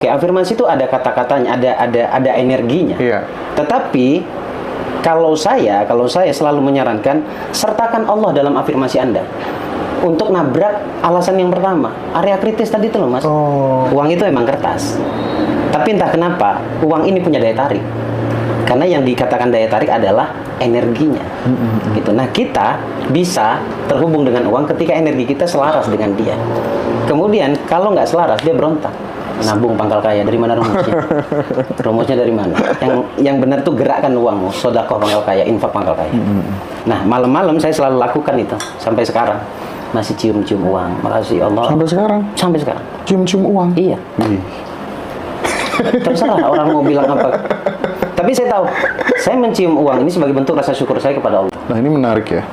Oke, afirmasi itu ada kata-katanya, ada energinya. Iya. Tetapi kalau saya selalu menyarankan sertakan Allah dalam afirmasi Anda. Untuk nabrak alasan yang pertama, area kritis tadi itu loh Mas. Uang itu emang kertas. Tapi entah kenapa uang ini punya daya tarik. Karena yang dikatakan daya tarik adalah energinya. Gitu. Nah, kita bisa terhubung dengan uang ketika energi kita selaras dengan dia. Kemudian kalau nggak selaras dia berontak. Nabung pangkal kaya, dari mana rumusnya? Rumusnya dari mana? Yang benar tuh gerakkan uangmu, sedekah pangkal kaya, infak pangkal kaya. Nah, malam-malam saya selalu lakukan itu sampai sekarang. Masih cium-cium uang. Makasih Allah. Sampai sekarang? Sampai sekarang. Cium-cium uang? Iya. Terserah orang mau bilang apa. Tapi saya tahu, saya mencium uang ini sebagai bentuk rasa syukur saya kepada Allah. Nah, ini menarik ya.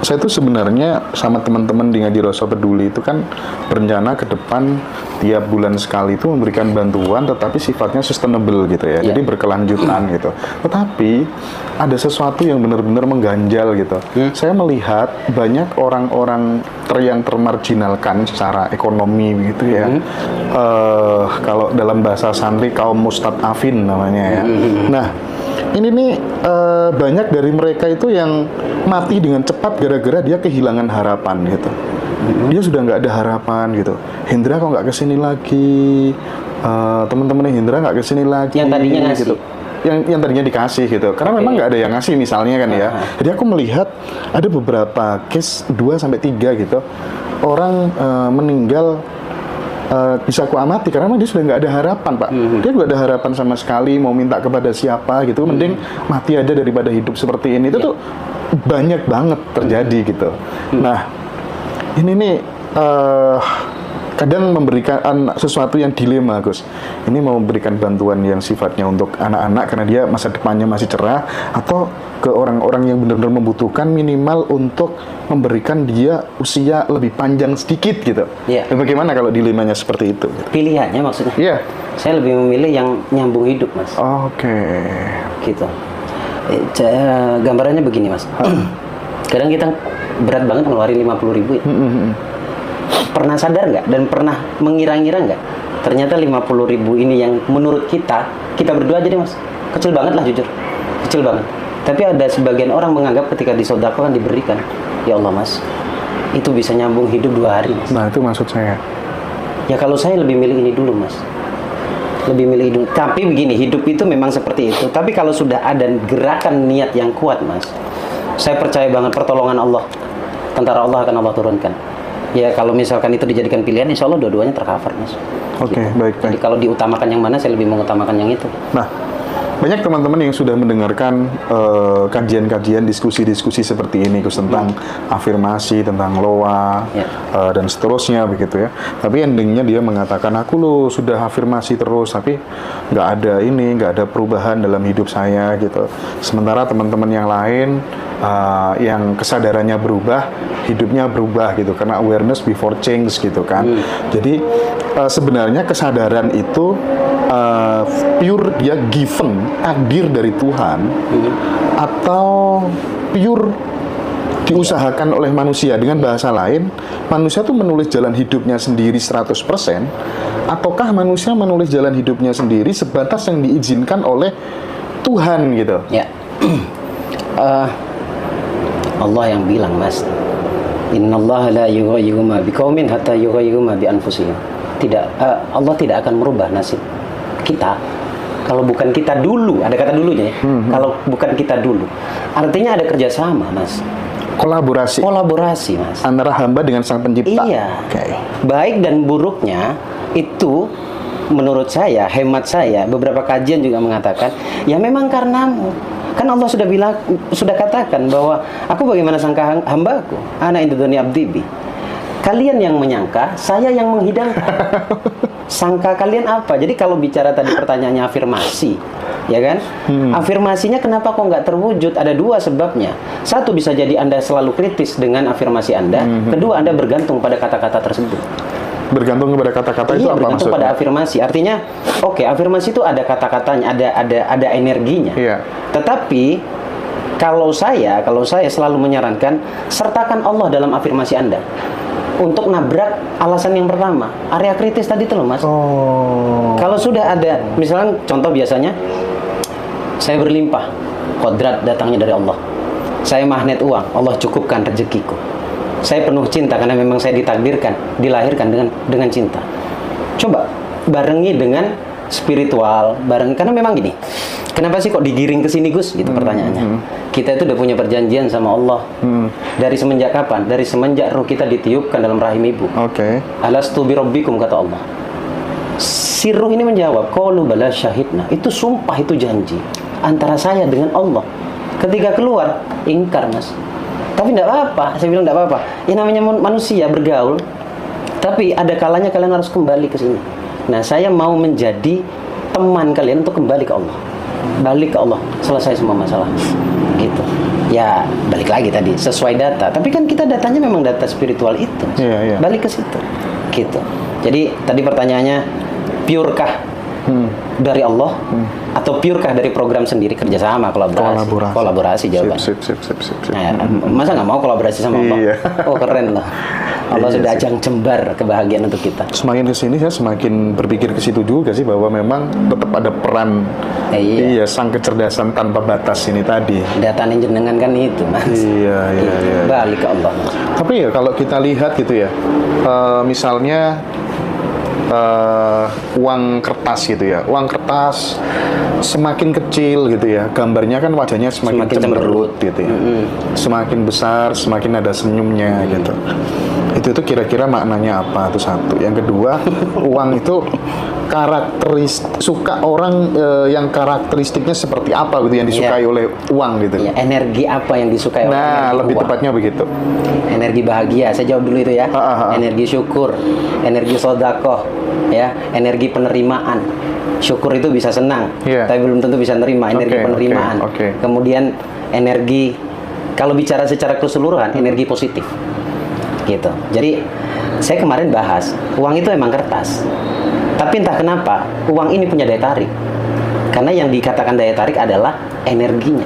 Saya tuh sebenarnya sama teman-teman di Ngaji Rasa Peduli itu kan berencana ke depan tiap bulan sekali itu memberikan bantuan, tetapi sifatnya sustainable gitu ya. Jadi berkelanjutan gitu. Tetapi ada sesuatu yang benar-benar mengganjal gitu. Saya melihat banyak orang-orang yang termarginalkan secara ekonomi gitu ya. Kalau dalam bahasa santri kaum mustadafin namanya ya. Nah, ini nih banyak dari mereka itu yang mati dengan cepat gara-gara dia kehilangan harapan gitu. Dia sudah nggak ada harapan gitu. Hendra kok nggak kesini lagi? Teman-teman Hendra nggak kesini lagi? Yang tadinya ngasih. Gitu. Yang tadinya dikasih gitu. Karena memang nggak ada yang ngasih misalnya kan ya. Jadi aku melihat ada beberapa case 2-3 gitu. Orang meninggal bisa aku amati karena dia sudah nggak ada harapan Pak. Dia nggak ada harapan sama sekali mau minta kepada siapa gitu. Mending mati aja daripada hidup seperti ini. Itu tuh banyak banget terjadi gitu. Nah, ini nih kadang memberikan sesuatu yang dilema Gus. Ini mau memberikan bantuan yang sifatnya untuk anak-anak karena dia masa depannya masih cerah, atau ke orang-orang yang benar-benar membutuhkan minimal untuk memberikan dia usia lebih panjang sedikit gitu. Dan bagaimana kalau dilemanya seperti itu? Pilihannya maksudnya? Iya. Saya lebih memilih yang nyambung hidup Mas. Oke. Gitu. Gambarannya begini Mas. Kadang kita berat banget ngeluarin 50.000 ya. Pernah sadar nggak dan pernah mengira-ngira nggak? Ternyata 50.000 ini yang menurut kita berdua aja deh Mas. Kecil banget lah jujur. Kecil banget. Tapi ada sebagian orang menganggap ketika disedekahkan diberikan. Ya Allah Mas, itu bisa nyambung hidup 2 hari Mas. Nah, itu maksud saya. Ya kalau saya lebih milih ini dulu Mas. Lebih milih hidup. Tapi begini, hidup itu memang seperti itu. Tapi kalau sudah ada gerakan niat yang kuat Mas, saya percaya banget pertolongan Allah. Tentara Allah akan Allah turunkan. Ya kalau misalkan itu dijadikan pilihan, insya Allah dua-duanya tercover Mas. Oke, Gitu. baik. Jadi kalau diutamakan yang mana, saya lebih mengutamakan yang itu. Nah, banyak teman-teman yang sudah mendengarkan kajian-kajian, diskusi-diskusi seperti ini Gus, tentang afirmasi, tentang loa, dan seterusnya begitu ya. Tapi endingnya dia mengatakan, aku loh sudah afirmasi terus, tapi nggak ada perubahan dalam hidup saya gitu. Sementara teman-teman yang lain yang kesadarannya berubah, hidupnya berubah gitu, karena awareness before change gitu kan. Jadi sebenarnya kesadaran itu pure dia given, takdir dari Tuhan, atau pure diusahakan oleh manusia. Dengan bahasa lain, manusia tuh menulis jalan hidupnya sendiri 100%, ataukah manusia menulis jalan hidupnya sendiri sebatas yang diizinkan oleh Tuhan gitu. Allah yang bilang Mas, innallaha la yughayyiru ma biqaumin hatta yughayyiru ma bi anfusihim. Allah tidak akan merubah nasib kita kalau bukan kita dulu. Ada kata dulunya ya. Kalau bukan kita dulu. Artinya ada kerjasama Mas. Kolaborasi Mas. Antara hamba dengan sang pencipta. Iya. Baik dan buruknya itu menurut saya, hemat saya, beberapa kajian juga mengatakan, ya memang karenamu. Kan Allah sudah bilang, sudah katakan bahwa aku bagaimana sangka hambaku, ana inda dzanni abdi bi. Kalian yang menyangka, saya yang menghidangkan. Sangka kalian apa? Jadi kalau bicara tadi pertanyaannya afirmasi, ya kan? Afirmasinya kenapa kok nggak terwujud? Ada 2 sebabnya. Satu, bisa jadi Anda selalu kritis dengan afirmasi Anda. Kedua, Anda bergantung pada kata-kata tersebut. Bergantung kepada kata-kata itu apa bergantung maksudnya? Pada afirmasi. Artinya, oke, afirmasi itu ada kata-katanya, ada energinya. Tetapi kalau saya selalu menyarankan sertakan Allah dalam afirmasi Anda. untuk nabrak alasan yang pertama, area kritis tadi itu loh Mas. Kalau sudah ada, misalnya contoh biasanya, saya berlimpah, kodrat datangnya dari Allah. Saya magnet uang, Allah cukupkan rezekiku. Saya penuh cinta karena memang saya ditakdirkan, dilahirkan dengan cinta. Coba barengi dengan spiritual, karena memang gini. Kenapa sih kok digiring ke sini Gus? Gitu pertanyaannya. Kita itu udah punya perjanjian sama Allah. Dari semenjak kapan? Dari semenjak ruh kita ditiupkan dalam rahim ibu. Alastu bi rabbikum, kata Allah. Si ruh ini menjawab, qalu bala syahidna. Itu sumpah, itu janji antara saya dengan Allah. Ketika keluar, ingkar Mas. Tapi enggak apa-apa, saya bilang enggak apa-apa. Ya namanya manusia bergaul. Tapi ada kalanya kalian harus kembali ke sini. Nah, saya mau menjadi teman kalian untuk kembali ke Allah. Balik ke Allah, selesai semua masalah. Gitu. Ya, balik lagi tadi sesuai data. Tapi kan kita datanya memang data spiritual itu. Balik ke situ. Gitu. Jadi tadi pertanyaannya, purekah dari Allah atau purekah dari program sendiri, kerjasama, kolaborasi jawabannya. Sip. Nah, masa nggak mau kolaborasi sama Allah? Oh keren loh. Allah sudah ajang jembar kebahagiaan untuk kita. Semakin kesini saya semakin berpikir ke situ juga sih, bahwa memang tetap ada peran sang kecerdasan tanpa batas ini tadi. Data jenengan kan itu Mas. Iya. Balik ke Allah. Tapi ya kalau kita lihat gitu ya, misalnya uang kertas gitu ya, uang kertas semakin kecil gitu ya, gambarnya kan wajahnya semakin cemberut gitu ya. Semakin besar semakin ada senyumnya gitu. Itu kira-kira maknanya apa? Itu satu. Yang kedua, uang itu suka orang yang karakteristiknya seperti apa gitu yang disukai oleh uang gitu. Ya, energi apa yang disukai oleh uang? Nah, lebih tepatnya begitu. Energi bahagia. Saya jawab dulu itu ya. Energi syukur, energi sedekah, ya, energi penerimaan. Syukur itu bisa senang, tapi belum tentu bisa nerima. Energi penerimaan. Kemudian energi, kalau bicara secara keseluruhan, energi positif. Gitu. Jadi saya kemarin bahas, uang itu emang kertas. Tapi entah kenapa, uang ini punya daya tarik. Karena yang dikatakan daya tarik adalah energinya.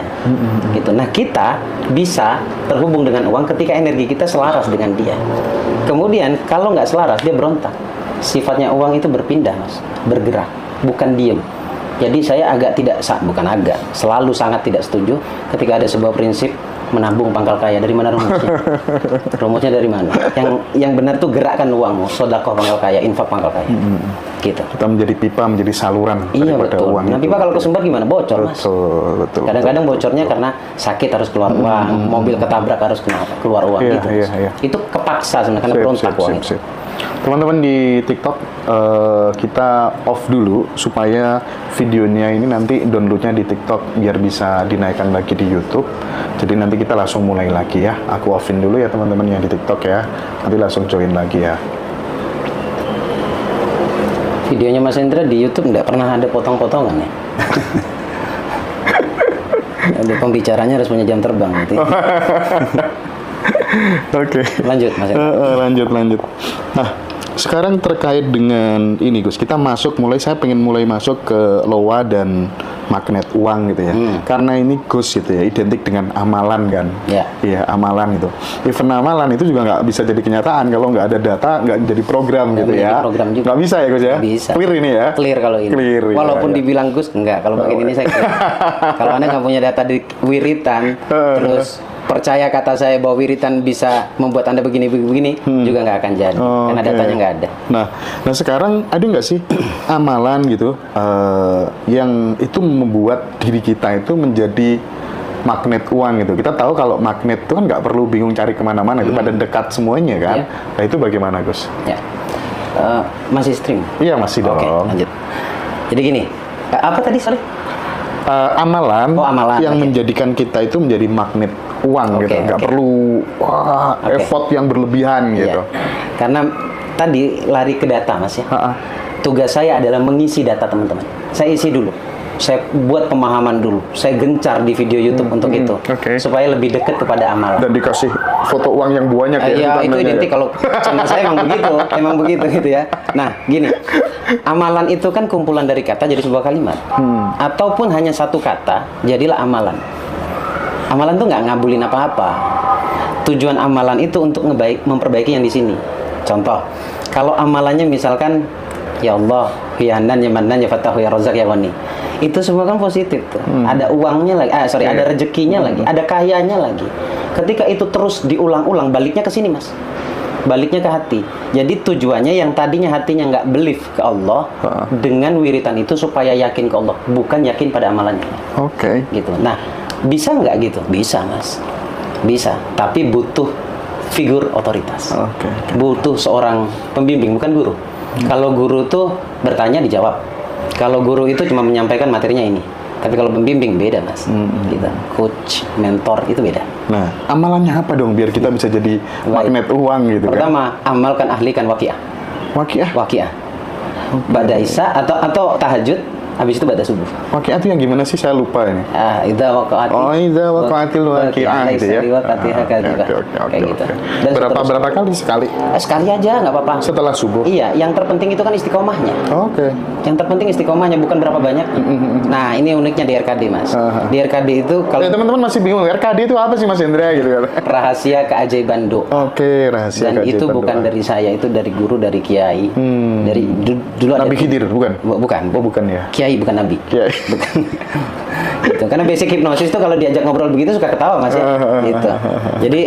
Gitu. Nah, kita bisa terhubung dengan uang ketika energi kita selaras dengan dia. Kemudian, kalau nggak selaras, dia berontak. Sifatnya uang itu berpindah, Mas. Bergerak, bukan diem. Jadi saya selalu sangat tidak setuju ketika ada sebuah prinsip menabung pangkal kaya. Dari mana rumusnya? Rumusnya dari mana? Yang benar tuh gerakkan uangmu, sedekah pangkal kaya, infak pangkal kaya. Gitu. Kita menjadi pipa, menjadi saluran daripada uang. Nah, pipa kalau kesumbat gimana? Bocor, Mas. Betul. Kadang-kadang bocornya karena sakit harus keluar uang, mobil ketabrak harus keluar uang gitu. Itu kepaksa sebenarnya karena berontak uang itu. Teman-teman di TikTok, kita off dulu supaya videonya ini nanti downloadnya di TikTok biar bisa dinaikkan lagi di YouTube. Jadi nanti kita langsung mulai lagi ya. Aku offin dulu ya teman-teman yang di TikTok ya. Nanti langsung join lagi ya. Videonya Mas Hendra di YouTube nggak pernah ada potong-potongan ya? Ada pembicaranya harus punya jam terbang nanti. Oke. Lanjut Mas Hendra. Lanjut. Nah, sekarang terkait dengan ini Gus, saya pengen mulai masuk ke loa dan magnet uang gitu ya. Karena ini Gus gitu ya, identik dengan amalan kan. Iya, amalan gitu. Even amalan itu juga nggak bisa jadi kenyataan kalau nggak ada data, nggak jadi program gitu ya. Nggak bisa ya Gus ya? Bisa. Clear ini ya? Clear kalau ini. Walaupun dibilang Gus, enggak. Kalau bagian ini saya clear. Kalau Anda nggak punya data di wiritan, terus percaya kata saya bahwa wiritan bisa membuat Anda begini juga nggak akan jadi karena datanya nggak ada. Nah sekarang ada nggak sih amalan gitu yang itu membuat diri kita itu menjadi magnet uang gitu? Kita tahu kalau magnet itu kan nggak perlu bingung cari kemana-mana, itu pada dekat semuanya kan. Nah itu bagaimana Gus? Masih stream? Iya masih dong. Oke, lanjut. Jadi gini, apa tadi sorry? Amalan yang menjadikan kita itu menjadi magnet uang gitu, nggak perlu effort yang berlebihan gitu. Karena tadi lari ke data Mas ya. Tugas saya adalah mengisi data teman-teman. Saya isi dulu. Saya buat pemahaman dulu. Saya gencar di video YouTube untuk itu, supaya lebih dekat kepada amalan. Dan dikasih foto uang yang banyak ya. Itu identik kalau channel saya emang begitu gitu ya. Nah, gini. Amalan itu kan kumpulan dari kata jadi sebuah kalimat. Ataupun hanya satu kata, jadilah amalan. Amalan tuh nggak ngabulin apa-apa. Tujuan amalan itu untuk memperbaiki yang di sini. Contoh, kalau amalannya misalkan ya Allah, ya Hanan, ya Manan, ya Fattahu, ya Razak, ya Ghani. Itu semua kan positif tuh. Ada uangnya lagi, ada rezekinya lagi, ada kayanya lagi. Ketika itu terus diulang-ulang, baliknya ke sini, Mas. Baliknya ke hati. Jadi tujuannya yang tadinya hatinya nggak believe ke Allah, dengan wiritan itu supaya yakin ke Allah, bukan yakin pada amalannya. Oke. Gitu. Nah, bisa nggak gitu? Bisa, Mas. Bisa. Tapi butuh figur otoritas. Oke. Butuh seorang pembimbing, bukan guru. Kalau guru tuh bertanya dijawab. Kalau guru itu cuma menyampaikan materinya ini. Tapi kalau pembimbing beda, Mas. Gitu. Coach, mentor itu beda. Nah, amalannya apa dong biar kita bisa jadi magnet uang gitu? Pertama, amalkan, ahlikan waqiah. Waqiah. Waqiah. Ba'da isya atau tahajud, habis itu ba'da subuh. Waqiah itu yang gimana sih? Saya lupa ini. Idza waqa'ati. Oh, idza waqa'atil waqi'ah gitu ya. Kayak gitu. Dan Berapa kali sekali? Sekali aja nggak apa-apa. Setelah subuh. Iya, yang terpenting itu kan istiqomahnya. Oke. Yang terpenting istiqomahnya, bukan berapa banyak. Nah, ini uniknya di RKD, Mas. Di RKD itu kalau teman-teman masih bingung, RKD itu apa sih Mas Hendra gitu kan? Rahasia keajaiban doa. Oke, rahasia Dan keajaiban itu bukan doa. dari saya, itu dari guru, dari kiai. Dari dulu ada Nabi Khidir, bukan? Bukan. Oh, bukan ya. Kiai bukan nabi. Kiai. Bukan. Gitu. Karena basic hipnosis itu kalau diajak ngobrol begitu suka ketawa, Mas ya. Gitu. Jadi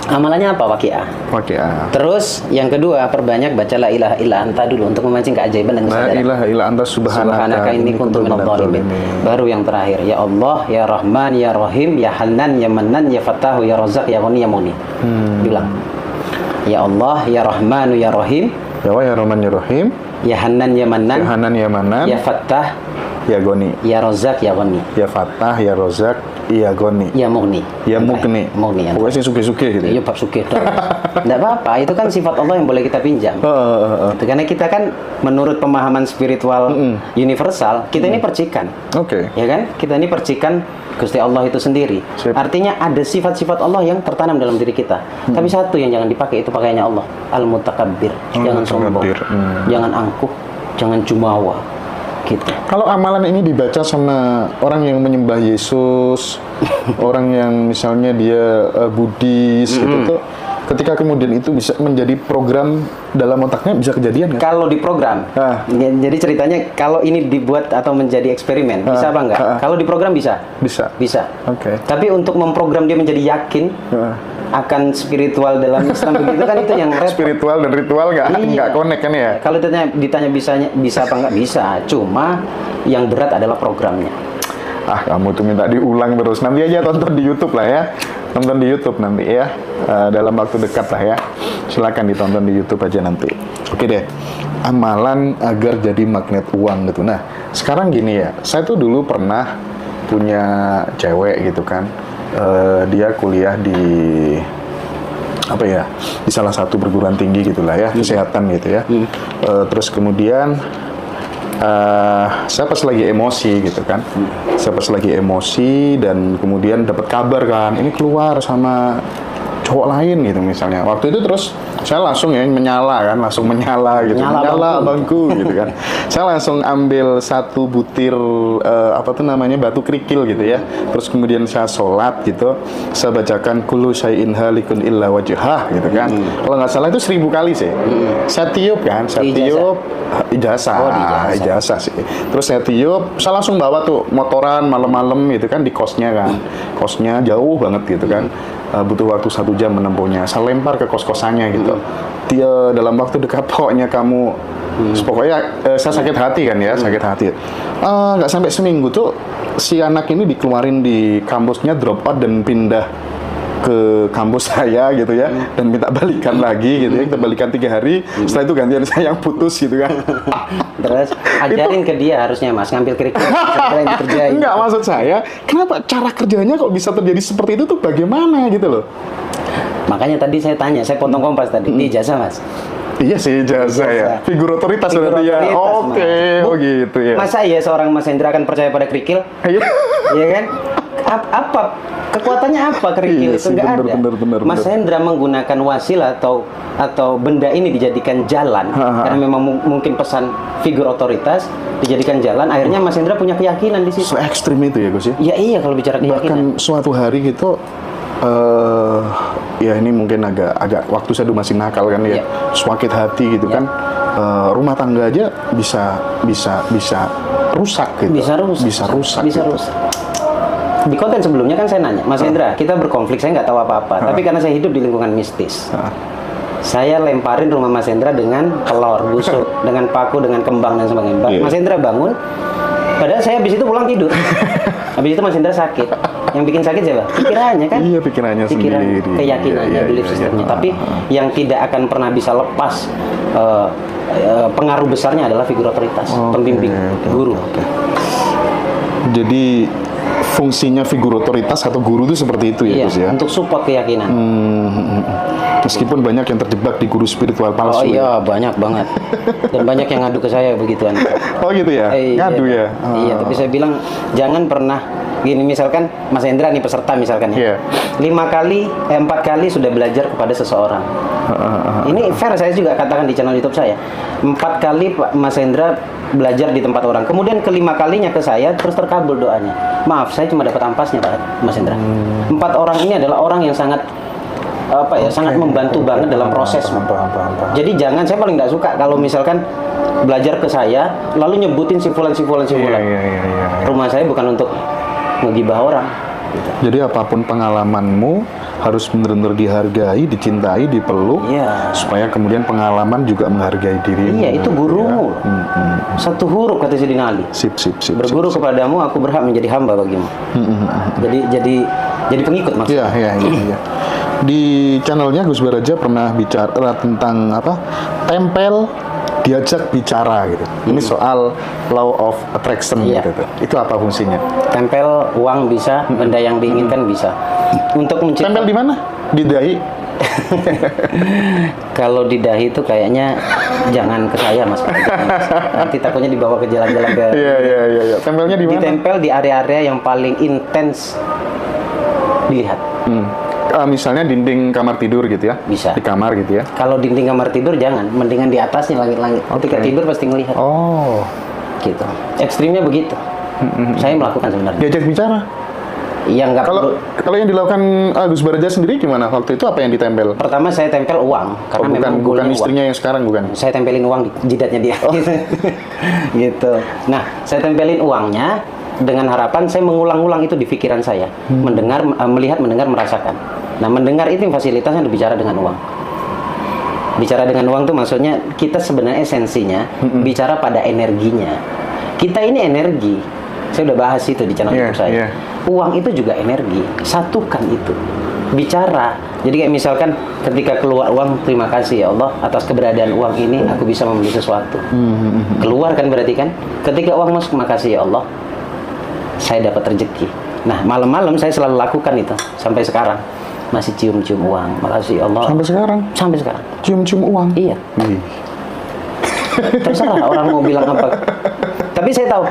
amalannya apa? Waqiah. Waqiah. Terus yang kedua, perbanyak baca la ilaha illa anta dulu untuk memancing keajaiban dan La kesadaran. ilaha illa anta subhanaka inni kuntu minadh dhalimin. Baru yang terakhir, ya Allah, ya Rahman, ya Rahim, ya Hanan, ya Manan, ya Fattahu, ya Razak, ya Ghani, ya Mughni. Bilang. Ya Allah, ya Rahman, ya Rahim, ya Allah, ya Rahman, ya Rahim, ya Hanan, ya Manan, ya Hanan, ya Manan, ya Fattah, ya Ghani, ya Razak, ya Ghani, ya Fattah, ya Razak, ya Ghani, ya Mughni. ya Mughni. Mughni. Pokoknya sih suke-suke gitu. Iya, bab sugih. Enggak apa-apa, itu kan sifat Allah yang boleh kita pinjam. Gitu. Karena kita kan menurut pemahaman spiritual universal, kita ini percikan. Oke. Ya kan? Kita ini percikan Gusti Allah itu sendiri. Sip. Artinya ada sifat-sifat Allah yang tertanam dalam diri kita. Tapi satu yang jangan dipakai, itu pakaiannya Allah. Al-Mutakabbir. Jangan sombong. Jangan angkuh. Jangan jumawa. Gitu. Kalau amalan ini dibaca sama orang yang menyembah Yesus, orang yang misalnya dia Buddhis gitu tuh, ketika kemudian itu bisa menjadi program dalam otaknya, bisa kejadian nggak? Kalau di program, jadi ceritanya kalau ini dibuat atau menjadi eksperimen, bisa apa enggak? Kalau di program bisa. Bisa. Bisa. Oke. Tapi untuk memprogram dia menjadi yakin akan spiritual dalam Islam begitu kan itu yang repot. Spiritual dan ritual nggak connect kan ya? Kalau ditanya bisa apa enggak, bisa. Cuma yang berat adalah programnya. Kamu tuh minta diulang terus. Nanti aja tonton di YouTube lah ya. Tonton di YouTube nanti ya. Dalam waktu dekat lah ya. Silakan ditonton di YouTube aja nanti. Oke deh. Amalan agar jadi magnet uang gitu. Nah, sekarang gini ya. Saya tuh dulu pernah punya cewek gitu kan. Dia kuliah di di salah satu perguruan tinggi gitulah ya, kesehatan gitu ya. Terus kemudian saya pas lagi emosi gitu kan, saya pas lagi emosi dan kemudian dapat kabar kan, ini keluar sama cowok lain gitu misalnya. Waktu itu terus saya langsung menyala gitu, menyala bangku gitu kan. Saya langsung ambil satu butir batu kerikil gitu ya. Terus kemudian saya sholat gitu, saya bacakan kullu syai'in halikun illa wajhah gitu kan. Kalau nggak salah itu 1000 kali sih. Saya tiup kan, ijazah sih. Terus saya tiup, saya langsung bawa tuh motoran malam-malam gitu kan di kosnya kan. Kosnya jauh banget gitu kan. Butuh waktu 1 jam menempuhnya. Saya lempar ke kos-kosannya gitu. Dia dalam waktu dekat pokoknya kamu pokoknya saya sakit hati kan ya, sakit hati. Nggak sampai seminggu tuh si anak ini dikeluarin di kampusnya, drop out dan pindah ke kampus saya gitu ya, dan minta balikan lagi gitu ya. Kita balikan 3 hari, setelah itu gantian saya yang putus gitu kan. Terus ajarin ke dia harusnya Mas, ngambil kerikil yang dikerjain. Enggak, maksud saya, kenapa cara kerjanya kok bisa terjadi seperti itu tuh bagaimana gitu loh. Makanya tadi saya tanya, saya potong kompas tadi, di ijazah Mas. Iya sih, ijazah ya. Figur otoritas berarti ya. Oke, oh gitu ya. Masa iya seorang Mas Hendra akan percaya pada kerikil? Iya kan? Apa kekuatannya apa kerikil itu nggak ada. Bener, Mas Hendra menggunakan wasilah atau benda ini dijadikan jalan karena memang mungkin pesan figur otoritas dijadikan jalan, akhirnya Mas Hendra punya keyakinan di situ. Se-ekstrim itu ya Gus ya? Ya iya, kalau bicara keyakinan. Bahkan suatu hari gitu ya ini mungkin agak waktu saya dulu masih nakal kan ya, sakit hati gitu kan, rumah tangga aja bisa rusak gitu. Bisa rusak. Di konten sebelumnya kan saya nanya, Mas Hendra, kita berkonflik, saya nggak tahu apa-apa, tapi karena saya hidup di lingkungan mistis, saya lemparin rumah Mas Hendra dengan telur busuk, dengan paku, dengan kembang dan sebagainya. Mas Hendra bangun, padahal saya habis itu pulang tidur. Habis itu Mas Hendra sakit. Yang bikin sakit siapa? Pikirannya kan? Iya, pikirannya sendiri. Keyakinannya, belief systemnya. Tapi yang tidak akan pernah bisa lepas pengaruh besarnya adalah figur otoritas, pembimbing, guru. Jadi fungsinya figur otoritas atau guru itu seperti itu ya, Gus ya? Untuk support keyakinan. Meskipun banyak yang terjebak di guru spiritual palsu. Oh iya, banyak banget. Dan banyak yang ngadu ke saya begituan. Oh gitu ya? Ngadu ya? Iya, tapi saya bilang jangan pernah gini, misalkan Mas Hendra nih peserta misalkan ya. 4 kali sudah belajar kepada seseorang. Ini fair, saya juga katakan di channel YouTube saya. 4 kali Mas Hendra belajar di tempat orang. Kemudian ke-5 kalinya ke saya terus terkabul doanya. Maaf, saya cuma dapat ampasnya Pak Mas Hendra. 4 orang ini adalah orang yang sangat sangat membantu banget dalam proses. Jadi jangan, saya paling nggak suka kalau misalkan belajar ke saya lalu nyebutin si fulan. Rumah saya bukan untuk ngegibah orang. Jadi apapun pengalamanmu harus benar-benar dihargai, dicintai, dipeluk, supaya kemudian pengalaman juga menghargai dirimu. Iya, itu gurumu. Satu huruf kata Sayyidina Ali. Sip. Berguru kepadamu, aku berhak menjadi hamba bagimu. Jadi pengikut maksudnya. Iya. Di channelnya Gus Baraja pernah bicara tentang tempel diajak bicara gitu. Ini soal law of attraction gitu. Itu apa fungsinya? Tempel uang bisa, benda yang diinginkan bisa. Untuk tempel di mana? Di dahi. Kalau di dahi itu kayaknya jangan ke saya Mas. Nanti takutnya dibawa ke jalan-jalan ke. Iya. Tempelnya di mana? Ditempel di area-area yang paling intens dilihat. Misalnya dinding kamar tidur gitu ya? Bisa. Di kamar gitu ya? Kalau dinding kamar tidur jangan, mendingan di atasnya langit-langit. Ketika tidur pasti ngelihat. Oh. Gitu. Ekstrimnya begitu. Saya melakukan sebenarnya. Diajak bicara? Iya, nggak perlu. Kalau yang dilakukan Gus Baraja sendiri gimana? Waktu itu apa yang ditempel? Pertama saya tempel uang, karena memang bukan istrinya uang. Yang sekarang bukan? Saya tempelin uang di jidatnya dia. Gitu. Nah, saya tempelin uangnya dengan harapan saya mengulang-ulang itu di pikiran saya, mendengar, melihat, mendengar, merasakan. Nah, mendengar itu fasilitasnya berbicara dengan uang. Bicara dengan uang itu maksudnya kita sebenarnya esensinya bicara pada energinya. Kita ini energi. Saya udah bahas itu di channel YouTube saya. Uang itu juga energi. Satukan itu. Bicara. Jadi kayak misalkan ketika keluar uang, terima kasih ya Allah atas keberadaan uang ini, aku bisa membeli sesuatu. Keluar kan berarti kan? Ketika uang masuk, makasih ya Allah, saya dapat rezeki. Nah, malam-malam saya selalu lakukan itu sampai sekarang. Masih cium-cium uang. Makasih ya Allah. Sampai sekarang? Sampai sekarang. Cium-cium uang? Iya. Terserah orang mau bilang apa. Tapi saya tahu,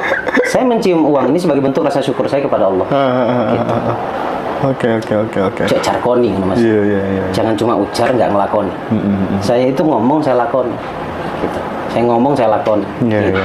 saya mencium uang ini sebagai bentuk rasa syukur saya kepada Allah. Gitu. Oke. Cek carkoni, Mas. Iya. Jangan cuma ujar nggak ngelakoni. Saya itu ngomong, saya lakoni. Gitu. Saya ngomong, saya lakoni. Gitu.